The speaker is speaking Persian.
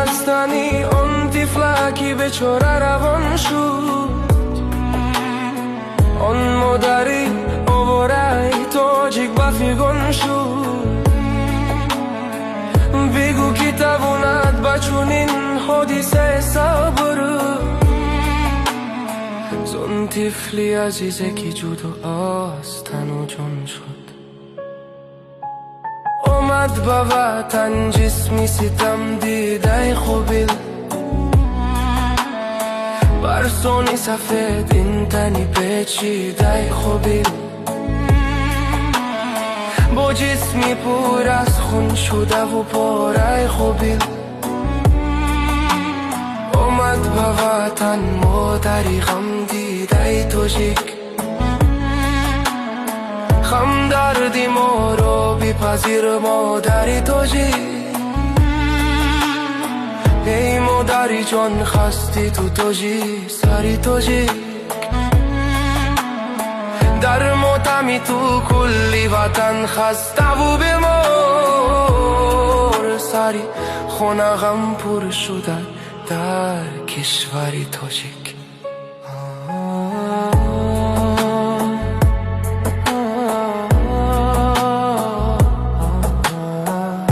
نستنی آن طفلکی بیچاره روان شد آن مادری آواره تاجیک بفیگان شد بگو کی تواند بچونین حادثه صبر زن طفلی عزیزه که جدا از تن و جان شد آمد به وطن جسمی ستم دیده خوبیل برسانی سفید این تنی پیچیده خوبیل با جسمی پر از خون شده و پاره خوبیل آمد به وطن مادری غم دیده تاجیک غم دردی ما را بپذیر مادری تاجیک ای مادری جان خستی تو تاجیک سری تاجیک در ماتمی تو کلی وطن خسته و بیمار سری خونه غم پر شده در کشوری تاجیک